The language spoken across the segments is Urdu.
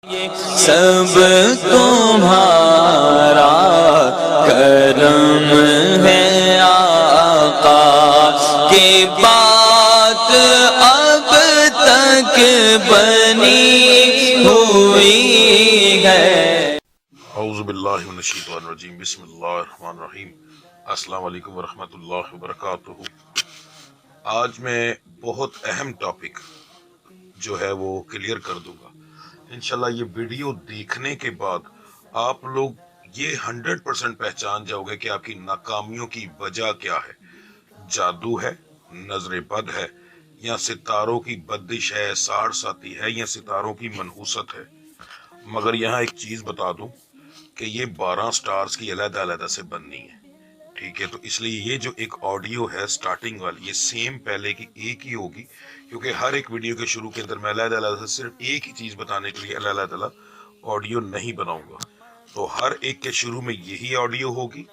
سب تمہارا کرم ہے آقا کی بات اب تک بنی ہوئی ہے۔ اعوذ باللہ من الشیطان الرجیم، بسم اللہ الرحمن الرحیم۔ السلام علیکم ورحمۃ اللہ وبرکاتہ۔ آج میں بہت اہم ٹاپک جو ہے وہ کلیئر کر دوں گا انشاءاللہ۔ یہ ویڈیو دیکھنے کے بعد آپ لوگ یہ 100% پہچان جاؤ گے کہ آپ کی ناکامیوں کی وجہ کیا ہے۔ جادو ہے، نظر بد ہے، یا ستاروں کی بندش ہے، ساڑھ ساتھی ہے، یا ستاروں کی منحوست ہے۔ مگر یہاں ایک چیز بتا دوں کہ یہ 12 سٹارز کی علیحدہ علیحدہ سے بننی ہے، ٹھیک ہے؟ تو اس لیے یہ جو ایک آڈیو ہے سٹارٹنگ والی، یہ سیم پہلے کی ایک ہی ہوگی، کیونکہ ہر ایک ویڈیو کے شروع کے اندر میں علیحدہ علیحدہ سے صرف ایک ہی چیز بتانے کے لیے علیحدہ علیحدہ آڈیو نہیں بناؤں گا۔ تو ہر ایک کے شروع میں یہی آڈیو ہوگی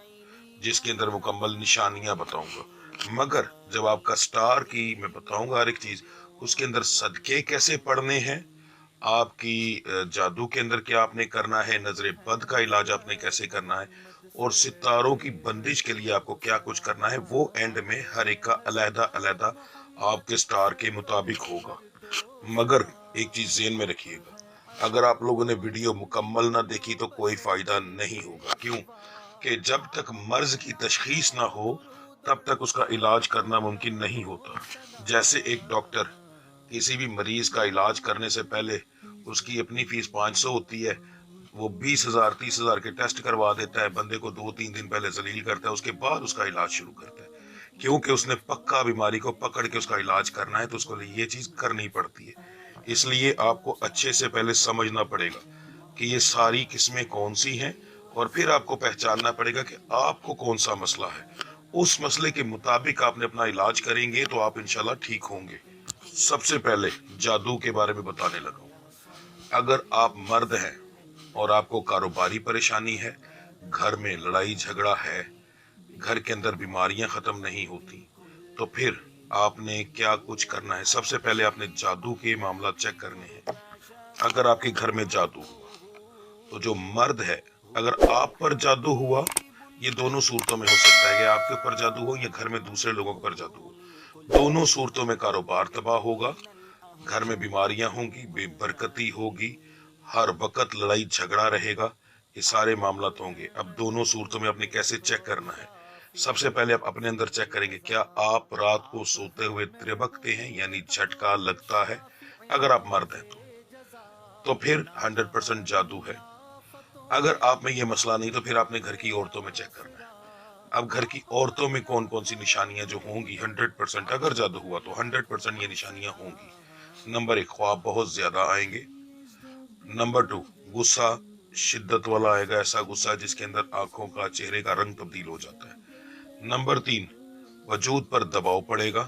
جس کے اندر مکمل نشانیاں بتاؤں گا۔ مگر جب آپ کا سٹار کی میں بتاؤں گا ہر ایک چیز، اس کے اندر صدقے کیسے پڑھنے ہیں، آپ کی جادو کے اندر کیا آپ نے کرنا ہے، نظر بد کا علاج آپ نے کیسے کرنا ہے، اور ستاروں کی بندش کے لیے آپ کو کیا کچھ کرنا ہے، وہ اینڈ میں ہر ایک کا علیحدہ علیحدہ آپ کے سٹار کے مطابق ہوگا۔ مگر ایک چیز ذہن میں رکھیے گا، اگر آپ لوگوں نے ویڈیو مکمل نہ دیکھی تو کوئی فائدہ نہیں ہوگا۔ کیوں کہ جب تک مرض کی تشخیص نہ ہو تب تک اس کا علاج کرنا ممکن نہیں ہوتا۔ جیسے ایک ڈاکٹر کسی بھی مریض کا علاج کرنے سے پہلے اس کی اپنی فیس 500 ہوتی ہے، وہ 20,000 30,000 کے ٹیسٹ کروا دیتا ہے، بندے کو 2-3 دن پہلے ذلیل کرتا ہے، اس کے بعد اس کا علاج شروع کرتا ہے، کیونکہ اس نے پکا بیماری کو پکڑ کے اس کا علاج کرنا ہے، تو اس کو یہ چیز کرنی پڑتی ہے۔ اس لیے آپ کو اچھے سے پہلے سمجھنا پڑے گا کہ یہ ساری قسمیں کون سی ہیں، اور پھر آپ کو پہچاننا پڑے گا کہ آپ کو کون سا مسئلہ ہے۔ اس مسئلے کے مطابق آپ نے اپنا علاج کریں گے تو آپ انشاءاللہ ٹھیک ہوں گے۔ سب سے پہلے جادو کے بارے میں بتانے لگا ہوں۔ اگر آپ مرد ہیں اور آپ کو کاروباری پریشانی ہے، گھر میں لڑائی جھگڑا ہے، گھر کے اندر بیماریاں ختم نہیں ہوتی، تو پھر آپ نے کیا کچھ کرنا ہے؟ سب سے پہلے آپ نے جادو کے معاملات چیک کرنے ہیں۔ اگر آپ کے گھر میں جادو ہوا تو جو مرد ہے، اگر آپ پر جادو ہوا، یہ دونوں صورتوں میں ہو سکتا ہے کہ آپ کے اوپر جادو ہو یا گھر میں دوسرے لوگوں کے اوپر جادو ہو، دونوں صورتوں میں کاروبار تباہ ہوگا، گھر میں بیماریاں ہوں گی، بے برکتی ہوگی، ہر وقت لڑائی جھگڑا رہے گا، یہ سارے معاملات ہوں گے۔ اب دونوں صورتوں میں آپ نے کیسے چیک کرنا ہے؟ سب سے پہلے آپ اپنے اندر چیک کریں گے، کیا آپ رات کو سوتے ہوئے تربکتے ہیں، یعنی جھٹکا لگتا ہے؟ اگر آپ مرد ہیں تو پھر 100% جادو ہے۔ اگر آپ میں یہ مسئلہ نہیں تو پھر آپ نے گھر کی عورتوں میں چیک کرنا ہے۔ اب گھر کی عورتوں میں کون کون سی نشانیاں جو ہوں گی 100%، اگر جادو ہوا تو 100% یہ نشانیاں ہوں گی۔ نمبر 1، خواب بہت زیادہ آئیں گے۔ نمبر 2، غصہ شدت والا آئے گا، ایسا غصہ جس کے اندر آنکھوں کا چہرے کا رنگ تبدیل ہو جاتا ہے۔ نمبر 3، وجود پر دباؤ پڑے گا،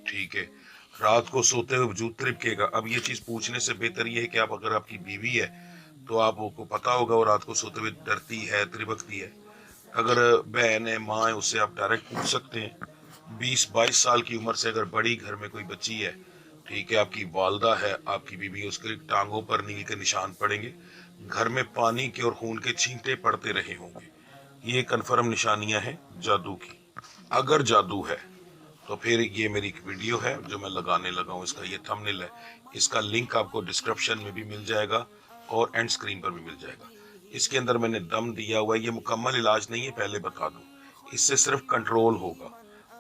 ٹھیک ہے؟ رات کو سوتے ہوئے وجود تربکے گا۔ اب یہ چیز پوچھنے سے بہتر یہ ہے کہ اگر آپ کی بیوی ہے تو آپ کو پتا ہوگا وہ رات کو سوتے ہوئے ڈرتی ہے، تربکتی ہے۔ اگر بہن ہے، ماں ہے، اس سے آپ ڈائریکٹ پوچھ سکتے ہیں۔ 20-22 سال کی عمر سے اگر بڑی گھر میں کوئی بچی ہے، ٹھیک ہے، آپ کی والدہ ہے، آپ کی بیوی، اس کے ٹانگوں پر نیل کے نشان پڑیں گے، گھر میں پانی کے اور خون کے چھینٹے پڑتے رہے ہوں گے۔ یہ کنفرم نشانیاں ہیں جادو کی۔ اگر جادو ہے تو پھر یہ میری ایک ویڈیو ہے جو میں لگانے لگا ہوں، اس کا یہ تھمبنیل ہے، اس کا لنک آپ کو ڈسکرپشن میں بھی مل جائے گا اور اینڈ سکرین پر بھی مل جائے گا۔ اس کے اندر میں نے دم دیا ہوا ہے، یہ مکمل علاج نہیں ہے، پہلے بتا دوں، اس سے صرف کنٹرول ہوگا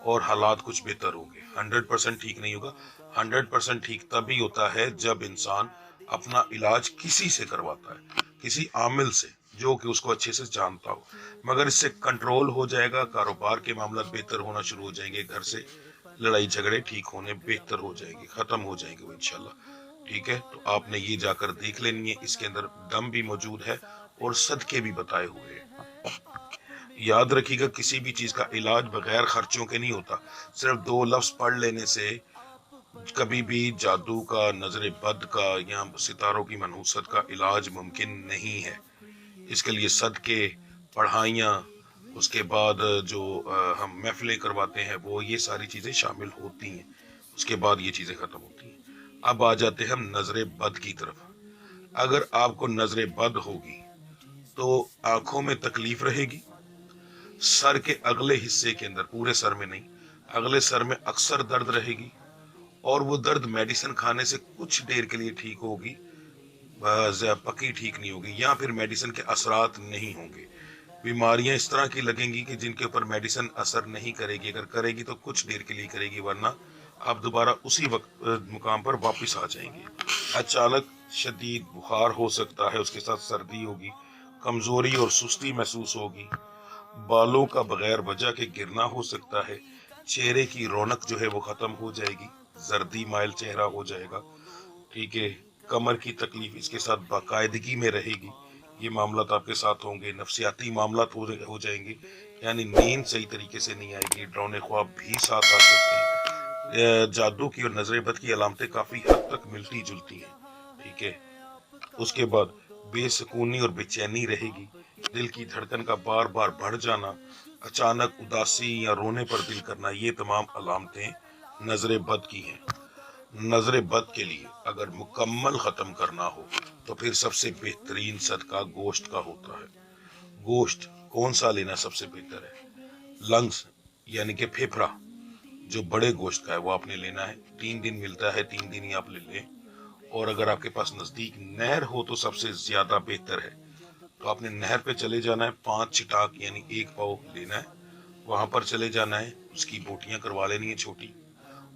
اور حالات کچھ بہتر ہوں گے۔ 100% ٹھیک نہیں ہوگا۔ 100% ٹھیک تبھی ہوتا ہے جب انسان اپنا علاج کسی سے کرواتا ہے، کسی عامل سے جو کہ اس کو اچھے سے جانتا ہو۔ مگر اس سے کنٹرول ہو جائے گا، کاروبار کے معاملات بہتر ہونا شروع ہو جائیں گے، گھر سے لڑائی جھگڑے ٹھیک ہونے بہتر ہو جائیں گے، ختم ہو جائیں گے وہ انشاءاللہ، ٹھیک ہے؟ تو آپ نے یہ جا کر دیکھ لینی ہے، اس کے اندر دم بھی موجود ہے اور صدقے بھی بتائے ہوئے ہیں۔ یاد رکھیے گا، کسی بھی چیز کا علاج بغیر خرچوں کے نہیں ہوتا۔ صرف 2 لفظ پڑھ لینے سے کبھی بھی جادو کا، نظر بد کا یا ستاروں کی منحوست کا علاج ممکن نہیں ہے۔ اس کے لیے صدقے، پڑھائیاں، اس کے بعد جو ہم محفلیں کرواتے ہیں، وہ یہ ساری چیزیں شامل ہوتی ہیں، اس کے بعد یہ چیزیں ختم ہوتی ہیں۔ اب آ جاتے ہیں ہم نظر بد کی طرف۔ اگر آپ کو نظر بد ہوگی تو آنکھوں میں تکلیف رہے گی، سر کے اگلے حصے کے اندر، پورے سر میں نہیں، اگلے سر میں اکثر درد رہے گی، اور وہ درد میڈیسن کھانے سے کچھ دیر کے لیے ٹھیک ہوگی، پکی ٹھیک نہیں ہوگی، یا پھر میڈیسن کے اثرات نہیں ہوں گے۔ بیماریاں اس طرح کی لگیں گی کہ جن کے اوپر میڈیسن اثر نہیں کرے گی، اگر کرے گی تو کچھ دیر کے لیے کرے گی، ورنہ آپ دوبارہ اسی وقت مقام پر واپس آ جائیں گے۔ اچانک شدید بخار ہو سکتا ہے، اس کے ساتھ سردی ہوگی، کمزوری اور سستی محسوس ہوگی، بالوں کا بغیر وجہ کے گرنا ہو سکتا ہے، چہرے کی رونق جو ہے وہ ختم ہو جائے گی، زردی مائل چہرہ ہو جائے گا، ٹھیک ہے، کمر کی تکلیف اس کے ساتھ باقاعدگی میں رہے گی، یہ معاملات آپ کے ساتھ ہوں گے، نفسیاتی معاملات ہو جائیں گے، یعنی نیند صحیح طریقے سے نہیں آئے گی، ڈراؤنے خواب بھی ساتھ آ سکتے ہیں۔ جادو کی اور نظر بد کی علامتیں کافی حد تک ملتی جلتی ہیں، ٹھیک ہے۔ اس کے بعد بے سکونی اور بے چینی رہے گی، دل کی دھڑکن کا بار بار بڑھ جانا، اچانک اداسی یا رونے پر دل کرنا، یہ تمام علامتیں نظر بد کی ہیں۔ نظر بد کے لیے اگر مکمل ختم کرنا ہو تو پھر سب سے بہترین صدقہ گوشت کا ہوتا ہے۔ گوشت کون سا لینا سب سے بہتر ہے؟ لنگس یعنی کہ پھیپھڑا جو بڑے گوشت کا ہے وہ آپ نے لینا ہے، 3 دن ملتا ہے، 3 دن ہی آپ لے لیں، اور اگر آپ کے پاس نزدیک نہر ہو تو سب سے زیادہ بہتر ہے، تو آپ نے نہر پہ چلے جانا ہے، 5 چٹاک یعنی 1 پاؤ لینا ہے، وہاں پر چلے جانا ہے، اس کی بوٹیاں کروا لینی ہے چھوٹی،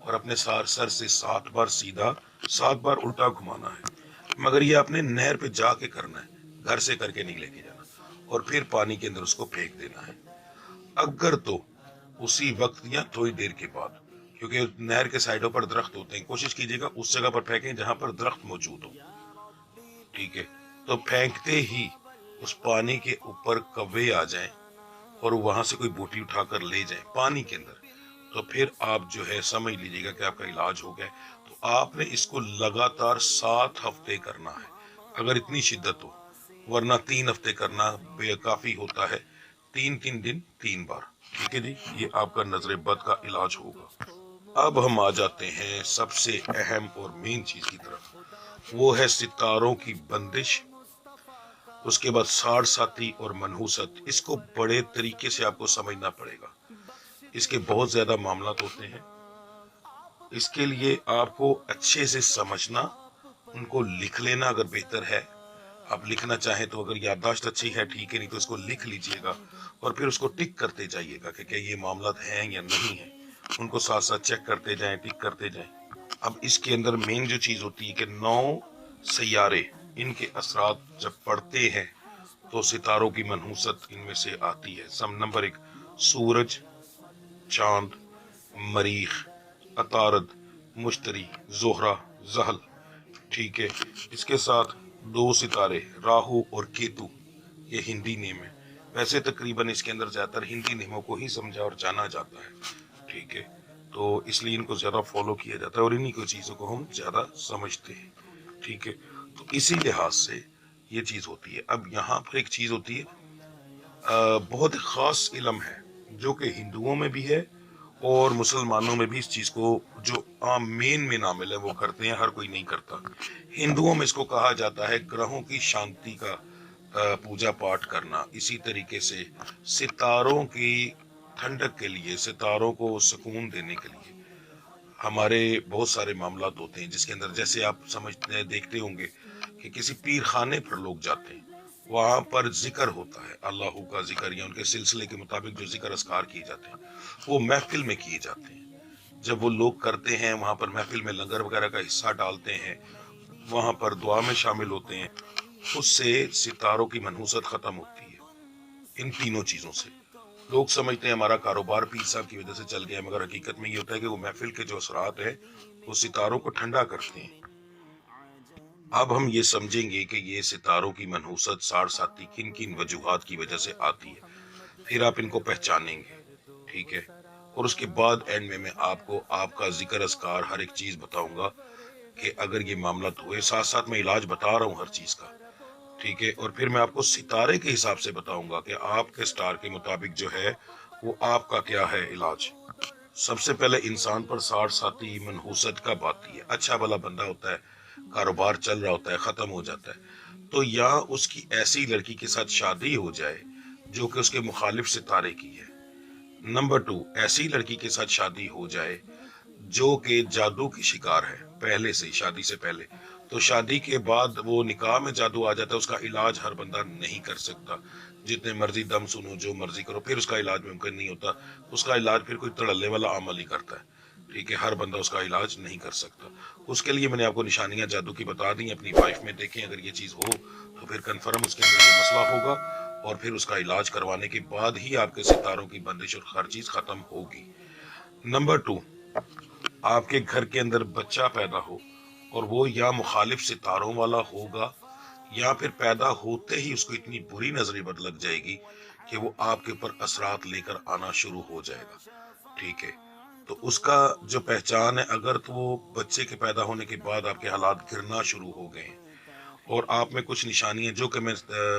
اور اپنے سر سے 7 بار سیدھا 7 بار الٹا گھمانا ہے، مگر یہ آپ نے نہر پہ جا کے کرنا ہے، گھر سے کر کے نہیں لے کے جانا، اور پھر پانی کے اندر اس کو پھینک دینا ہے، اگر تو اسی وقت یا تھوڑی دیر کے بعد، کیونکہ نہر کے سائڈوں پر درخت ہوتے ہیں، کوشش کیجیے گا اس جگہ پر پھینکیں جہاں پر درخت موجود ہو، ٹھیک ہے، تو پھینکتے ہی اس پانی کے اوپر کوے آ جائیں اور وہاں سے کوئی بوٹی اٹھا کر لے جائیں پانی کے اندر، تو پھر آپ جو ہے سمجھ لیجیے گا کہ آپ کا علاج ہو گیا۔ تو آپ نے اس کو لگاتار 7 ہفتے کرنا ہے اگر اتنی شدت ہو، ورنہ 3 ہفتے کرنا بے کافی ہوتا ہے، 3 دن 3 بار، ٹھیک ہے جی، یہ آپ کا نظر بد کا علاج ہوگا۔ اب ہم آ جاتے ہیں سب سے اہم اور مین چیز کی طرف، وہ ہے ستاروں کی بندش، اس کے بعد ساڑھ ساتھی اور منحوست۔ اس کو بڑے طریقے سے آپ کو سمجھنا پڑے گا، اس کے بہت زیادہ معاملات ہوتے ہیں، اس کے لیے آپ کو اچھے سے سمجھنا، ان کو لکھ لینا اگر بہتر ہے، آپ لکھنا چاہیں تو، اگر یادداشت اچھی ہے ٹھیک ہے، نہیں تو اس کو لکھ لیجئے گا، اور پھر اس کو ٹک کرتے جائیے گا کہ کیا یہ معاملات ہیں یا نہیں ہیں، ان کو ساتھ ساتھ چیک کرتے جائیں، ٹک کرتے جائیں۔ اب اس کے اندر مین جو چیز ہوتی ہے کہ 9 سیارے، ان کے اثرات جب پڑتے ہیں تو ستاروں کی منحوست ان میں سے آتی ہے۔ نمبر 1 سورج، چاند، مریخ، عطارد، مشتری، زہرہ، زحل، ٹھیک ہے، اس کے ساتھ 2 ستارے راہو اور کیتو، یہ ہندی نیم ہے، ویسے تقریباً اس کے اندر زیادہ تر ہندی ناموں کو ہی سمجھا اور جانا جاتا ہے، ٹھیک ہے، تو اس لیے ان کو زیادہ فالو کیا جاتا ہے اور انہی کو چیزوں کو ہم زیادہ سمجھتے ہیں، ٹھیک ہے، تو اسی لحاظ سے یہ چیز ہوتی ہے۔ اب یہاں پر ایک چیز ہوتی ہے، بہت خاص علم ہے جو کہ ہندوؤں میں بھی ہے اور مسلمانوں میں بھی، اس چیز کو جو عام مین عامل ہے وہ کرتے ہیں، ہر کوئی نہیں کرتا۔ ہندوؤں میں اس کو کہا جاتا ہے گرہوں کی شانتی کا پوجا پاٹ کرنا، اسی طریقے سے ستاروں کی ٹھنڈک کے لیے، ستاروں کو سکون دینے کے لیے ہمارے بہت سارے معاملات ہوتے ہیں، جس کے اندر جیسے آپ سمجھتے ہیں، دیکھتے ہوں گے کہ کسی پیر خانے پر لوگ جاتے ہیں، وہاں پر ذکر ہوتا ہے، اللہ کا ذکر یا ان کے سلسلے کے مطابق جو ذکر اذکار کیے جاتے ہیں وہ محفل میں کیے جاتے ہیں، جب وہ لوگ کرتے ہیں وہاں پر محفل میں لنگر وغیرہ کا حصہ ڈالتے ہیں، وہاں پر دعا میں شامل ہوتے ہیں، اس سے ستاروں کی منحوست ختم ہوتی ہے۔ ان تینوں چیزوں سے لوگ سمجھتے ہیں ہمارا کاروبار پیر صاحب کی وجہ سے چل گیا، مگر حقیقت میں یہ ہوتا ہے کہ وہ محفل کے جو اثرات ہیں وہ ستاروں کو ٹھنڈا کرتے ہیں۔ اب ہم یہ سمجھیں گے کہ یہ ستاروں کی منحوست 7 کن کن وجوہات کی وجہ سے آتی ہے، پھر آپ ان کو پہچانیں گے، ٹھیک ہے، اور اس کے بعد اینڈ میں آپ کو آپ کا ذکر اذکار ہر ایک چیز بتاؤں گا کہ اگر یہ معاملات ہوئے، ساتھ ساتھ میں علاج بتا رہا ہوں ہر چیز کا، ٹھیک ہے، اور پھر میں آپ کو ستارے کے حساب سے بتاؤں گا کہ آپ کے سٹار کے مطابق جو ہے وہ آپ کا کیا ہے علاج۔ سب سے پہلے انسان پر 7 منحوست کب آتی ہے؟ اچھا بھلا بندہ ہوتا ہے، کاروبار چل رہا ہوتا ہے ختم ہو جاتا ہے، تو یا اس کی ایسی لڑکی کے ساتھ شادی ہو جائے جو کہ اس کے مخالف ستارے کی ہے، نمبر 2 ایسی لڑکی کے ساتھ شادی ہو جائے جو کہ جادو کی شکار ہے پہلے سے، شادی سے پہلے، تو شادی کے بعد وہ نکاح میں جادو آ جاتا ہے، اس کا علاج ہر بندہ نہیں کر سکتا، جتنے مرضی دم سنو جو مرضی کرو پھر اس کا علاج ممکن نہیں ہوتا، اس کا علاج پھر کوئی تڑلے والا عمل ہی کرتا ہے، ٹھیک ہے، ہر بندہ اس کا علاج نہیں کر سکتا۔ اس کے لیے میں نے آپ کو نشانیاں جادو کی بتا دی، اپنی وائف میں دیکھیں، اگر یہ چیز ہو تو پھر کنفرم اس کے اندر یہ مسئلہ ہوگا، اور پھر اس کا علاج کروانے کے بعد ہی آپ کے ستاروں کی بندش اور ہر چیز ختم ہوگی۔ نمبر 2 آپ کے گھر کے اندر بچہ پیدا ہو اور وہ یا مخالف ستاروں والا ہوگا یا پھر پیدا ہوتے ہی اس کو اتنی بری نظری بد لگ جائے گی کہ وہ آپ کے اوپر اثرات لے کر آنا شروع ہو جائے گا، ٹھیک ہے، تو اس کا جو پہچان ہے، اگر تو وہ بچے کے پیدا ہونے کے بعد آپ کے حالات گرنا شروع ہو گئے ہیں اور آپ میں کچھ نشانیاں جو کہ میں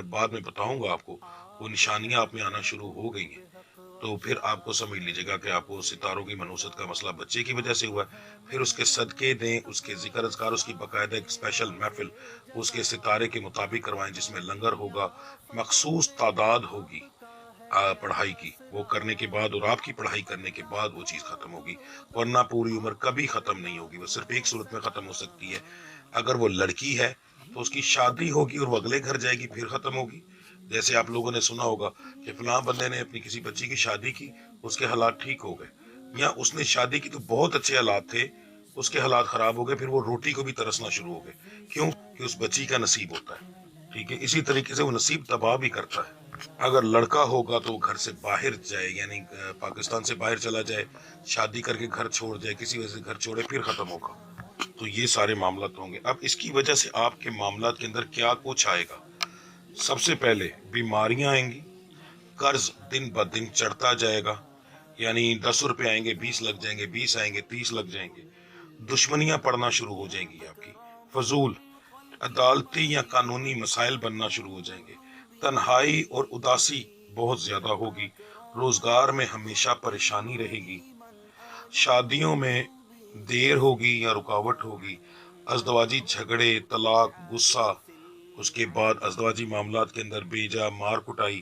بعد میں بتاؤں گا آپ کو، وہ نشانیاں آپ میں آنا شروع ہو گئی ہیں، تو پھر آپ کو سمجھ لیجیے گا کہ آپ کو ستاروں کی منوست کا مسئلہ بچے کی وجہ سے ہوا ہے، پھر اس کے صدقے دیں، اس کے ذکر اذکار، اس کی باقاعدہ ایک اسپیشل محفل اس کے ستارے کے مطابق کروائیں، جس میں لنگر ہوگا، مخصوص تعداد ہوگی پڑھائی کی، وہ کرنے کے بعد اور آپ کی پڑھائی کرنے کے بعد وہ چیز ختم ہوگی، ورنہ پوری عمر کبھی ختم نہیں ہوگی، وہ صرف ایک صورت میں ختم ہو سکتی ہے، اگر وہ لڑکی ہے تو اس کی شادی ہوگی اور وہ اگلے گھر جائے گی پھر ختم ہوگی، جیسے آپ لوگوں نے سنا ہوگا کہ فلاں بندے نے اپنی کسی بچی کی شادی کی، اس کے حالات ٹھیک ہو گئے، یا اس نے شادی کی تو بہت اچھے حالات تھے، اس کے حالات خراب ہو گئے، پھر وہ روٹی کو بھی ترسنا شروع ہو گئے، کیوں کہ اس بچی کا نصیب ہوتا ہے، ٹھیک ہے، اسی طریقے سے وہ نصیب تباہ بھی کرتا ہے۔ اگر لڑکا ہوگا تو وہ گھر سے باہر جائے، یعنی پاکستان سے باہر چلا جائے، شادی کر کے گھر چھوڑ جائے، کسی وجہ سے گھر چھوڑے پھر ختم ہوگا، تو یہ سارے معاملات ہوں گے۔ اب اس کی وجہ سے آپ کے معاملات کے اندر کیا کچھ آئے گا؟ سب سے پہلے بیماریاں آئیں گی، قرض دن بہ دن چڑھتا جائے گا، یعنی 10 روپے آئیں گے 20 لگ جائیں گے، 20 آئیں گے 30 لگ جائیں گے، دشمنیاں پڑنا شروع ہو جائیں گی آپ کی، فضول عدالتی یا قانونی مسائل بننا شروع ہو جائیں گے، تنہائی اور اداسی بہت زیادہ ہوگی، روزگار میں ہمیشہ پریشانی رہے گی، شادیوں میں دیر ہوگی یا رکاوٹ ہوگی، ازدواجی جھگڑے، طلاق، غصہ، اس کے بعد ازدواجی معاملات کے اندر بیجا مار کٹائی،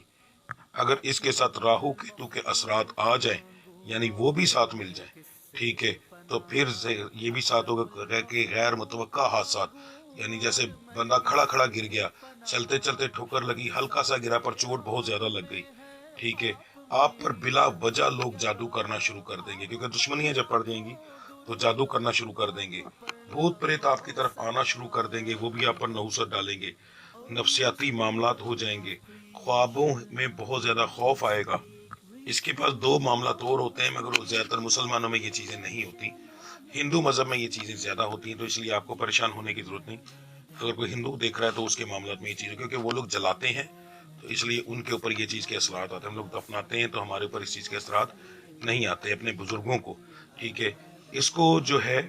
اگر اس کے ساتھ راہو کیتو کے اثرات آ جائیں، یعنی وہ بھی ساتھ مل جائیں، ٹھیک ہے، تو پھر یہ بھی ساتھ ہوگا کہ غیر متوقع حادثات، یعنی جیسے بندہ کھڑا کھڑا گر گیا، چلتے چلتے ٹھوکر لگی، ہلکا سا گرا پر چوٹ بہت زیادہ لگ گئی، ٹھیک ہے، آپ پر بلا وجہ لوگ جادو کرنا شروع کر دیں گے، کیونکہ دشمنیاں جب پڑ جائیں گی تو جادو کرنا شروع کر دیں گے، بھوت پریت آپ کی طرف آنا شروع کر دیں گے، وہ بھی آپ پر نحوست ڈالیں گے، نفسیاتی معاملات ہو جائیں گے، خوابوں میں بہت زیادہ خوف آئے گا۔ اس کے پاس 2 معاملات اور ہوتے ہیں، مگر وہ زیادہ تر مسلمانوں میں یہ چیزیں نہیں ہوتی، ہندو مذہب میں یہ چیزیں زیادہ ہوتی ہیں، تو اس لیے آپ کو پریشان ہونے کی ضرورت نہیں، اگر کوئی ہندو دیکھ رہا ہے تو اس کے معاملات میں یہ چیزیں، کیونکہ وہ لوگ جلاتے ہیں تو اس لیے ان کے اوپر یہ چیز کے اثرات آتے ہیں، ہم لوگ دفناتے ہیں تو ہمارے اوپر اس چیز کے اثرات نہیں آتے، اپنے بزرگوں کو، ٹھیک ہے، اس کو جو ہے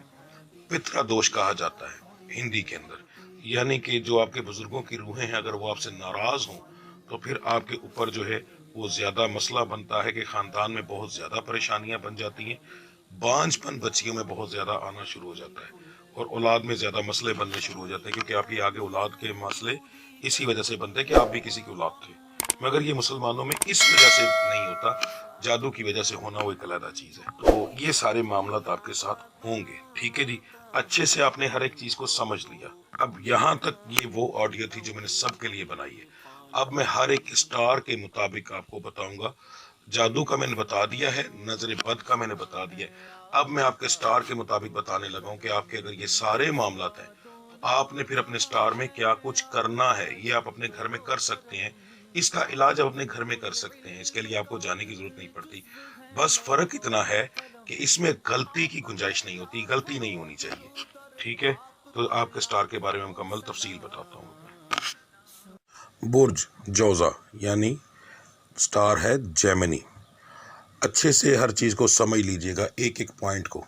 پترا دوش کہا جاتا ہے ہندی کے اندر، یعنی کہ جو آپ کے بزرگوں کی روحیں ہیں اگر وہ آپ سے ناراض ہوں تو پھر آپ کے اوپر جو ہے وہ زیادہ مسئلہ بنتا ہے کہ خاندان میں بہت زیادہ پریشانیاں بن جاتی ہیں، بانجھ پن بچیوں میں بہت زیادہ آنا شروع ہو جاتا ہے، اور اولاد میں زیادہ مسئلے بننے شروع ہو جاتے ہیں، کیونکہ آپ کی آگے اولاد کے مسئلے اسی وجہ سے بنتے ہیں کہ آپ بھی کسی کی اولاد تھے، مگر یہ مسلمانوں میں اس وجہ سے نہیں ہوتا، جادو کی وجہ سے ہونا وہ ایک علیحدہ چیز ہے، تو یہ سارے معاملات آپ کے ساتھ ہوں گے، ٹھیک ہے جی، اچھے سے آپ نے ہر ایک چیز کو سمجھ لیا۔ اب یہاں تک یہ وہ آڈیو تھی جو میں نے سب کے لیے بنائی ہے، اب میں ہر ایک اسٹار کے مطابق آپ کو بتاؤں گا، جادو کا میں نے بتا دیا ہے، نظر بد کا میں نے بتا دیا ہے، اب میں آپ کے اسٹار کے مطابق بتانے لگا ہوں کہ آپ کے اگر یہ سارے معاملات ہیں تو آپ نے پھر اپنے اسٹار میں کیا کچھ کرنا ہے، یہ آپ اپنے گھر میں کر سکتے ہیں، اس کا علاج آپ اپنے گھر میں کر سکتے ہیں، اس کے لیے آپ کو جانے کی ضرورت نہیں پڑتی، بس فرق اتنا ہے کہ اس میں غلطی کی گنجائش نہیں ہوتی، غلطی نہیں ہونی چاہیے، ٹھیک ہے، تو آپ کے اسٹار کے بارے میں مکمل تفصیل بتاتا ہوں۔ برج جوزا یعنی اسٹار ہے جیمنی، اچھے سے ہر چیز کو سمجھ لیجئے گا، ایک ایک پوائنٹ کو،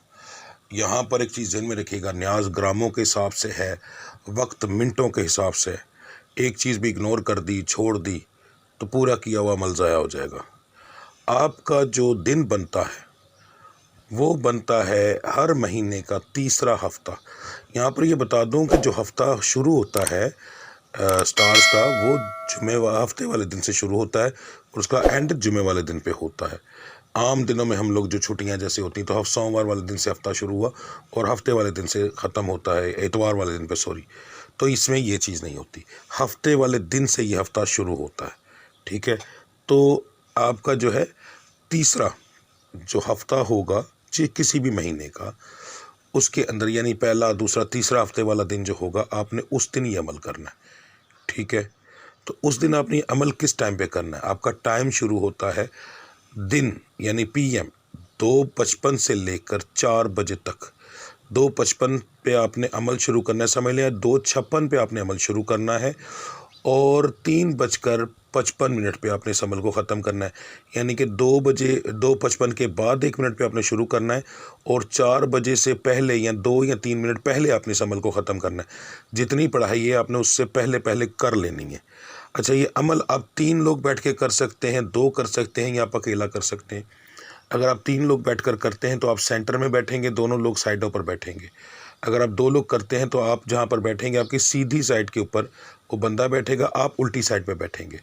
یہاں پر ایک چیز ذہن میں رکھیے گا، نیاز گراموں کے حساب سے ہے، وقت منٹوں کے حساب سے، ایک چیز بھی اگنور کر دی چھوڑ دی تو پورا کیا ہوا عمل ضائع ہو جائے گا۔ آپ کا جو دن بنتا ہے وہ بنتا ہے ہر مہینے کا تیسرا ہفتہ۔ یہاں پر یہ بتا دوں کہ جو ہفتہ شروع ہوتا ہے سٹارز کا، وہ ہفتے والے دن سے شروع ہوتا ہے اور اس کا اینڈ جمعے والے دن پہ ہوتا ہے۔ عام دنوں میں ہم لوگ جو چھٹیاں جیسے ہوتی ہیں تو سوموار والے دن سے ہفتہ شروع ہوا اور ہفتے والے دن سے ختم ہوتا ہے، اتوار والے دن پہ تو اس میں یہ چیز نہیں ہوتی، ہفتے والے دن سے یہ ہفتہ شروع ہوتا ہے، ٹھیک ہے۔ تو آپ کا جو ہے تیسرا جو ہفتہ ہوگا کسی بھی مہینے کا، اس کے اندر یعنی پہلا دوسرا تیسرا ہفتے والا دن جو ہوگا، آپ نے اس دن یہ عمل کرنا ہے، ٹھیک ہے۔ تو اس دن آپ نے عمل کس ٹائم پہ کرنا ہے؟ آپ کا ٹائم شروع ہوتا ہے دن یعنی پی ایم 2:55 سے لے کر 4 بجے تک۔ 2:55 پہ آپ نے عمل شروع کرنا ہے، سمجھ لیں 2:56 پہ آپ نے عمل شروع کرنا ہے اور 3:55 پہ آپ نے اس عمل کو ختم کرنا ہے، یعنی کہ 2:55 کے بعد 1 منٹ پہ آپ نے شروع کرنا ہے اور 4 بجے سے پہلے یا 2 یا 3 منٹ پہلے آپ نے اس عمل کو ختم کرنا ہے۔ جتنی پڑھائی ہے آپ نے اس سے پہلے کر لینی ہے۔ اچھا، یہ عمل آپ 3 لوگ بیٹھ کے کر سکتے ہیں، 2 کر سکتے ہیں یا آپ اکیلا کر سکتے ہیں۔ اگر آپ 3 لوگ بیٹھ کر کرتے ہیں تو آپ سینٹر میں بیٹھیں گے، دونوں لوگ سائڈوں پر بیٹھیں گے۔ اگر آپ 2 لوگ کرتے ہیں تو آپ جہاں پر بیٹھیں گے آپ کی سیدھی سائڈ کے اوپر وہ بندہ بیٹھے گا، آپ الٹی سائڈ پہ بیٹھیں گے۔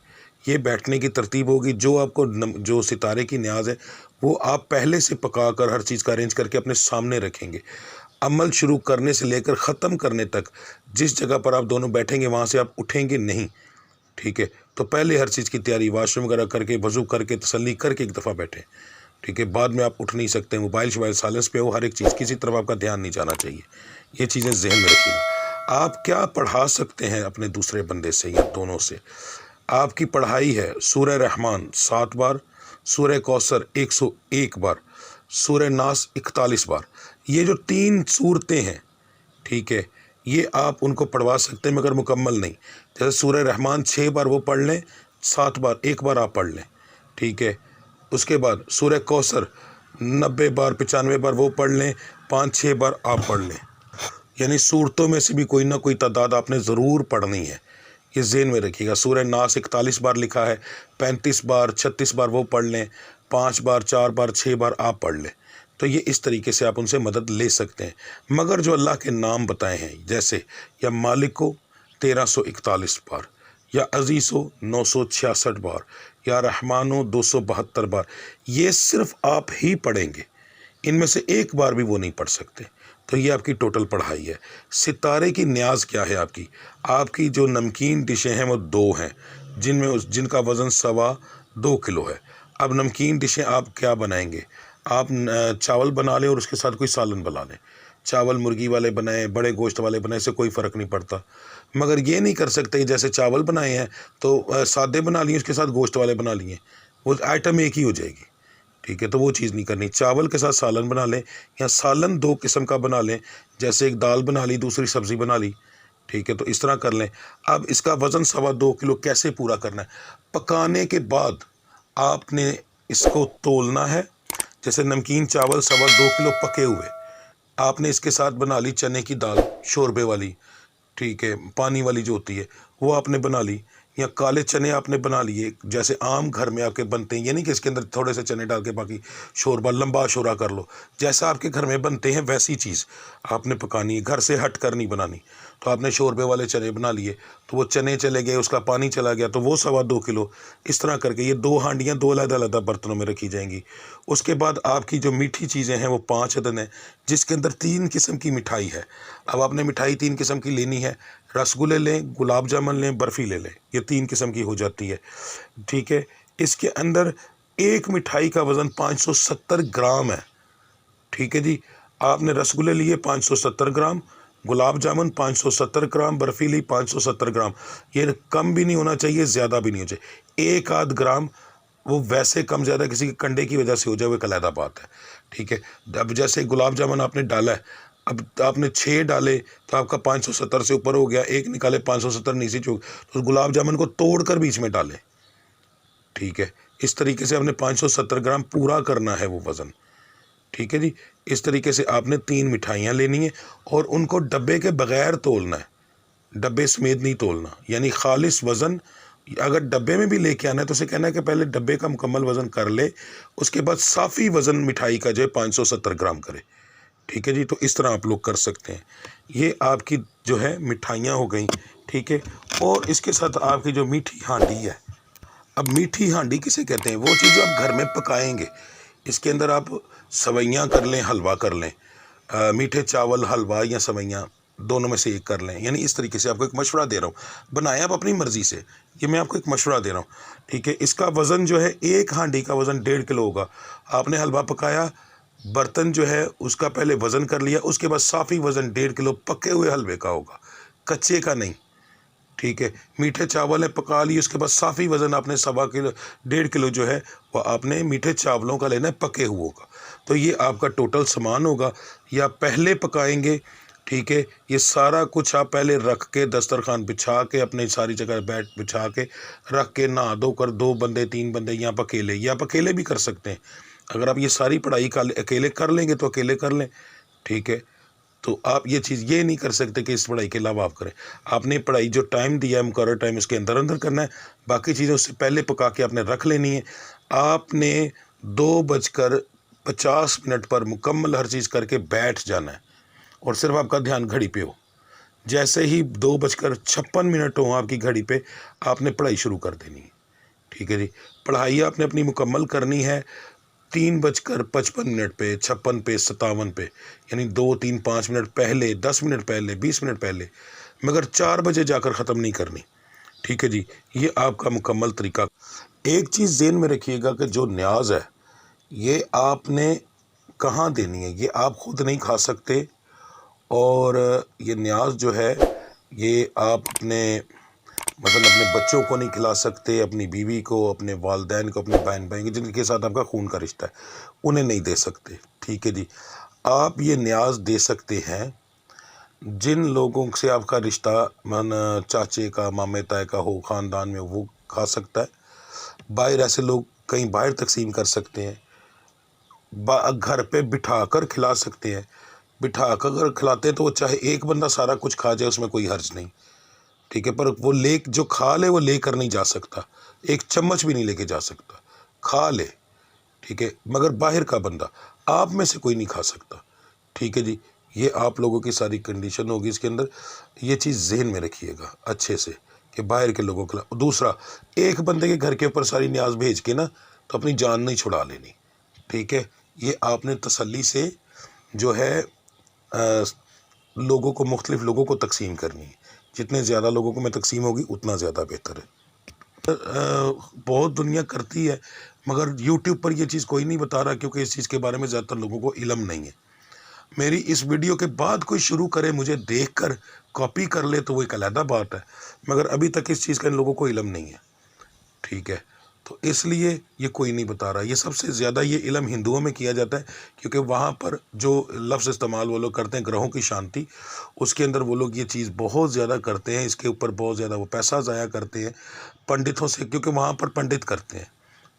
یہ بیٹھنے کی ترتیب ہوگی۔ جو آپ کو جو ستارے کی نیاز ہے وہ آپ پہلے سے پکا کر ہر چیز کا ارینج کر کے اپنے سامنے رکھیں گے۔ عمل شروع کرنے سے لے کر ختم کرنے تک جس جگہ پر آپ دونوں بیٹھیں گے وہاں سے آپ اٹھیں گے نہیں، ٹھیک ہے۔ تو پہلے ہر چیز کی تیاری، واش روم وغیرہ کر کے، وضو کر کے، تسلی کر کے ایک دفعہ بیٹھیں، ٹھیک ہے۔ بعد میں آپ اٹھ نہیں سکتے، موبائل سائلنس پہ ہو، ہر ایک چیز کسی طرف آپ کا دھیان نہیں جانا چاہیے۔ یہ چیزیں ذہن میں رکھیے گا۔ آپ کیا پڑھا سکتے ہیں اپنے دوسرے بندے سے یا دونوں سے؟ آپ کی پڑھائی ہے سورہ رحمان 7 بار، سورہ کوثر 101 بار، سورہ ناس 41 بار۔ یہ جو 3 صورتیں ہیں، ٹھیک ہے، یہ آپ ان کو پڑھوا سکتے ہیں مگر مکمل نہیں۔ جیسے سورہ رحمان 6 بار وہ پڑھ لیں، 7 بار 1 بار آپ پڑھ لیں، ٹھیک ہے۔ اس کے بعد سورہ کوثر 90 بار 95 بار وہ پڑھ لیں، 5-6 بار آپ پڑھ لیں، یعنی صورتوں میں سے بھی کوئی نہ کوئی تعداد آپ نے ضرور پڑھنی ہے، یہ ذہن میں رکھیے گا۔ سورہ ناس 41 بار لکھا ہے، 35 بار 36 بار وہ پڑھ لیں، 5 بار 4 بار 6 بار آپ پڑھ لیں۔ تو یہ اس طریقے سے آپ ان سے مدد لے سکتے ہیں۔ مگر جو اللہ کے نام بتائے ہیں، جیسے یا مالک ہو 1341 بار، یا عزیز ہو 966 بار، یا رحمان ہو 272 بار، یہ صرف آپ ہی پڑھیں گے، ان میں سے ایک بار بھی وہ نہیں پڑھ سکتے۔ تو یہ آپ کی ٹوٹل پڑھائی ہے۔ ستارے کی نیاز کیا ہے آپ کی جو نمکین ڈشیں ہیں وہ 2 ہیں، جن کا وزن 2.25 کلو ہے۔ اب نمکین ڈشیں آپ کیا بنائیں گے؟ آپ چاول بنا لیں اور اس کے ساتھ کوئی سالن بنا لیں۔ چاول مرغی والے بنائیں، بڑے گوشت والے بنائیں، سے کوئی فرق نہیں پڑتا۔ مگر یہ نہیں کر سکتے جیسے چاول بنائے ہیں تو سادے بنا لیے، اس کے ساتھ گوشت والے بنا لیے، وہ آئٹم ایک ہی ہو جائے گی، ٹھیک ہے۔ تو وہ چیز نہیں کرنی۔ چاول کے ساتھ سالن بنا لیں یا سالن 2 قسم کا بنا لیں، جیسے ایک دال بنا لی دوسری سبزی بنا لی، ٹھیک ہے۔ تو اس طرح کر لیں۔ اب اس کا وزن 2.25 کلو کیسے پورا کرنا ہے؟ پکانے کے بعد آپ نے اس کو تولنا ہے۔ جیسے نمکین چاول 2.25 کلو پکے ہوئے، آپ نے اس کے ساتھ بنا لی چنے کی دال شوربے والی، ٹھیک ہے، پانی والی جو ہوتی ہے وہ آپ نے بنا لی، یا کالے چنے آپ نے بنا لیے جیسے عام گھر میں آپ کے بنتے ہیں، یہ نہیں کہ اس کے اندر تھوڑے سے چنے ڈال کے باقی شوربہ لمبا شورا کر لو، جیسا آپ کے گھر میں بنتے ہیں ویسی چیز آپ نے پکانی ہے، گھر سے ہٹ کر نہیں بنانی۔ تو آپ نے شوربے والے چنے بنا لیے تو وہ چنے چلے گئے، اس کا پانی چلا گیا تو وہ 2.25 کلو، اس طرح کر کے یہ 2 ہانڈیاں 2 علیحدہ برتنوں میں رکھی جائیں گی۔ اس کے بعد آپ کی جو میٹھی چیزیں ہیں وہ 5 عدد ہیں، جس کے اندر 3 قسم کی مٹھائی ہے۔ اب آپ نے مٹھائی 3 قسم کی لینی ہے، رسگلے لیں، گلاب جامن لیں، برفی لے لیں، یہ 3 قسم کی ہو جاتی ہے، ٹھیک ہے۔ اس کے اندر ایک مٹھائی کا وزن 570 گرام ہے، ٹھیک ہے جی۔ آپ نے رسگلے لیے 570 گرام، گلاب جامن 570 گرام، برفی لی 570 گرام، یہ کم بھی نہیں ہونا چاہیے، زیادہ بھی نہیں ہونا چاہیے۔ 1 گرام وہ ویسے کم زیادہ کسی کے کنڈے کی وجہ سے ہو جائے وہ ایک علیحدہ بات ہے، ٹھیک ہے۔ اب جیسے گلاب جامن آپ نے ڈالا ہے، اب آپ نے 6 ڈالے تو آپ کا 570 سے اوپر ہو گیا، 1 نکالے 570 نیچے چوک، تو گلاب جامن کو توڑ کر بیچ میں ڈالیں، ٹھیک ہے۔ اس طریقے سے آپ نے 570 گرام پورا کرنا ہے وہ وزن، ٹھیک ہے جی۔ اس طریقے سے آپ نے 3 مٹھائیاں لینی ہیں اور ان کو ڈبے کے بغیر تولنا ہے، ڈبے سمیت نہیں تولنا، یعنی خالص وزن اگر ڈبے میں بھی لے کے آنا ہے تو اسے کہنا ہے کہ پہلے ڈبے کا مکمل وزن کر لے، اس کے بعد صافی وزن مٹھائی کا جو ہے 570 گرام کرے، ٹھیک ہے جی۔ تو اس طرح آپ لوگ کر سکتے ہیں۔ یہ آپ کی جو ہے مٹھائیاں ہو گئیں، ٹھیک ہے۔ اور اس کے ساتھ آپ کی جو میٹھی ہانڈی ہے، اب میٹھی ہانڈی کسے کہتے ہیں؟ وہ چیز جو آپ گھر میں پکائیں گے، اس کے اندر آپ سوئیاں کر لیں، حلوہ کر لیں، میٹھے چاول حلوہ یا سوئیاں دونوں میں سے ایک کر لیں، یعنی اس طریقے سے آپ کو ایک مشورہ دے رہا ہوں، بنائیں آپ اپنی مرضی سے، یہ میں آپ کو ایک مشورہ دے رہا ہوں، ٹھیک ہے۔ اس کا وزن جو ہے ایک ہانڈی کا وزن 1.5 کلو ہوگا۔ آپ نے حلوہ پکایا، برتن جو ہے اس کا پہلے وزن کر لیا، اس کے بعد صافی وزن 1.5 کلو پکے ہوئے حلوے کا ہوگا، کچے کا نہیں، ٹھیک ہے۔ میٹھے چاول ہے، پکا لی، اس کے بعد صافی وزن آپ نے 1.5 کلو جو ہے وہ آپ نے میٹھے چاولوں کا لینا ہے، پکے ہوئے کا۔ تو یہ آپ کا ٹوٹل سامان ہوگا، یا پہلے پکائیں گے، ٹھیک ہے۔ یہ سارا کچھ آپ پہلے رکھ کے دسترخوان بچھا کے اپنے ساری جگہ بیٹھ بچھا کے رکھ کے نہا دھو کر 2 بندے 3 بندے یا آپ اکیلے، یا آپ اکیلے بھی کر سکتے ہیں۔ اگر آپ یہ ساری پڑھائی اکیلے کر لیں گے تو اکیلے کر لیں، ٹھیک ہے۔ تو آپ یہ چیز یہ نہیں کر سکتے کہ اس پڑھائی کے علاوہ آپ کریں۔ آپ نے پڑھائی جو ٹائم دیا ہے مقرر ٹائم، اس کے اندر اندر کرنا ہے، باقی چیزیں اس سے پہلے پکا کے آپ نے رکھ لینی ہے۔ آپ نے 2:50 پر مکمل ہر چیز کر کے بیٹھ جانا ہے، اور صرف آپ کا دھیان گھڑی پہ ہو۔ جیسے ہی 2:56 ہوں آپ کی گھڑی پہ، آپ نے پڑھائی شروع کر دینی ہے، ٹھیک ہے جی۔ پڑھائی آپ نے اپنی مکمل کرنی ہے 3:55 پہ، 56 پہ، 57 پہ، یعنی 2 3 5 منٹ پہلے، 10 منٹ پہلے، 20 منٹ پہلے، مگر 4 بجے جا کر ختم نہیں کرنی، ٹھیک ہے جی۔ یہ آپ کا مکمل طریقہ۔ ایک چیز ذہن میں رکھیے گا کہ جو نیاز ہے یہ آپ نے کہاں دینی ہے، یہ آپ خود نہیں کھا سکتے، اور یہ نیاز جو ہے یہ آپ اپنے اپنے بچوں کو نہیں کھلا سکتے، اپنی بیوی کو، اپنے والدین کو، اپنے بہن بھائی جن کے ساتھ آپ کا خون کا رشتہ ہے، انہیں نہیں دے سکتے، ٹھیک ہے جی۔ آپ یہ نیاز دے سکتے ہیں جن لوگوں سے آپ کا رشتہ چاچے کا، مامے تائے کا ہو، خاندان میں، وہ کھا سکتا ہے۔ باہر ایسے لوگ کہیں باہر تقسیم کر سکتے ہیں، گھر پہ بٹھا کر کھلا سکتے ہیں، بٹھا کر اگر کھلاتے ہیں تو وہ چاہے ایک بندہ سارا کچھ کھا جائے، اس میں کوئی حرج نہیں، ٹھیک ہے۔ پر وہ جو کھا لے وہ لے کر نہیں جا سکتا، ایک چمچ بھی نہیں لے کے جا سکتا، کھا لے، ٹھیک ہے، مگر باہر کا بندہ، آپ میں سے کوئی نہیں کھا سکتا، ٹھیک ہے جی۔ یہ آپ لوگوں کی ساری کنڈیشن ہوگی اس کے اندر، یہ چیز ذہن میں رکھیے گا اچھے سے کہ باہر کے لوگوں کے۔ دوسرا، ایک بندے کے گھر کے اوپر ساری نیاز بھیج کے نا تو اپنی جان نہیں چھڑا لینی، ٹھیک ہے۔ یہ آپ نے تسلی سے جو ہے لوگوں کو، مختلف لوگوں کو تقسیم کرنی ہے، جتنے زیادہ لوگوں کو میں تقسیم ہوگی اتنا زیادہ بہتر ہے۔ بہت دنیا کرتی ہے مگر یوٹیوب پر یہ چیز کوئی نہیں بتا رہا، کیونکہ اس چیز کے بارے میں زیادہ تر لوگوں کو علم نہیں ہے۔ میری اس ویڈیو کے بعد کوئی شروع کرے مجھے دیکھ کر کاپی کر لے تو وہ ایک علیحدہ بات ہے، مگر ابھی تک اس چیز کا ان لوگوں کو علم نہیں ہے، ٹھیک ہے۔ تو اس لیے یہ کوئی نہیں بتا رہا۔ یہ سب سے زیادہ یہ علم ہندوؤں میں کیا جاتا ہے، کیونکہ وہاں پر جو لفظ استعمال وہ لوگ کرتے ہیں گرہوں کی شانتی، اس کے اندر وہ لوگ یہ چیز بہت زیادہ کرتے ہیں، اس کے اوپر بہت زیادہ وہ پیسہ ضائع کرتے ہیں پنڈتوں سے، کیونکہ وہاں پر پنڈت کرتے ہیں،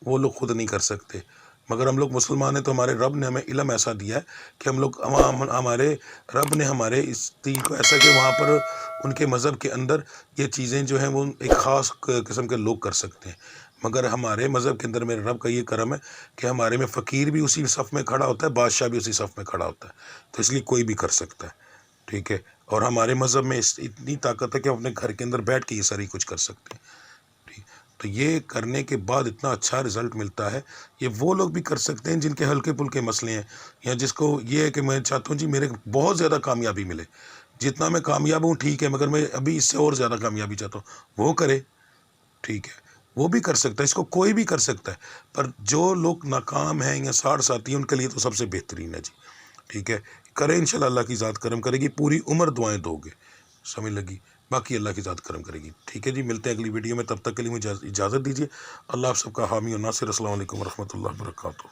وہ لوگ خود نہیں کر سکتے۔ مگر ہم لوگ مسلمان ہیں تو ہمارے رب نے ہمیں علم ایسا دیا ہے کہ ہم لوگ، ہمارے رب نے ہمارے اس دین کو ایسا کہ وہاں پر ان کے مذہب کے اندر یہ چیزیں جو ہیں وہ ایک خاص قسم کے لوگ کر سکتے ہیں، مگر ہمارے مذہب کے اندر میرے رب کا یہ کرم ہے کہ ہمارے میں فقیر بھی اسی صف میں کھڑا ہوتا ہے، بادشاہ بھی اسی صف میں کھڑا ہوتا ہے، تو اس لیے کوئی بھی کر سکتا ہے، ٹھیک ہے۔ اور ہمارے مذہب میں اتنی طاقت ہے کہ ہم اپنے گھر کے اندر بیٹھ کے یہ ساری کچھ کر سکتے ہیں، ٹھیک۔ تو یہ کرنے کے بعد اتنا اچھا رزلٹ ملتا ہے۔ یہ وہ لوگ بھی کر سکتے ہیں جن کے ہلکے پھلکے مسئلے ہیں، یا جس کو یہ ہے کہ میں چاہتا ہوں جی میرے بہت زیادہ کامیابی ملے، جتنا میں کامیاب ہوں ٹھیک ہے، مگر میں ابھی اس سے اور زیادہ کامیابی چاہتا ہوں، وہ کرے، ٹھیک ہے، وہ بھی کر سکتا ہے، اس کو کوئی بھی کر سکتا ہے۔ پر جو لوگ ناکام ہیں یا ساڑھ ساتھی ہیں ان کے لیے تو سب سے بہترین ہے جی، ٹھیک ہے۔ کریں انشاءاللہ، اللہ کی ذات کرم کرے گی، پوری عمر دعائیں دو گے، سمجھ لگی، باقی اللہ کی ذات کرم کرے گی، ٹھیک ہے جی۔ ملتے ہیں اگلی ویڈیو میں، تب تک کے لیے مجھے اجازت دیجیے۔ اللہ آپ سب کا حامی و ناصر۔ السلام علیکم ورحمۃ اللہ وبرکاتہ۔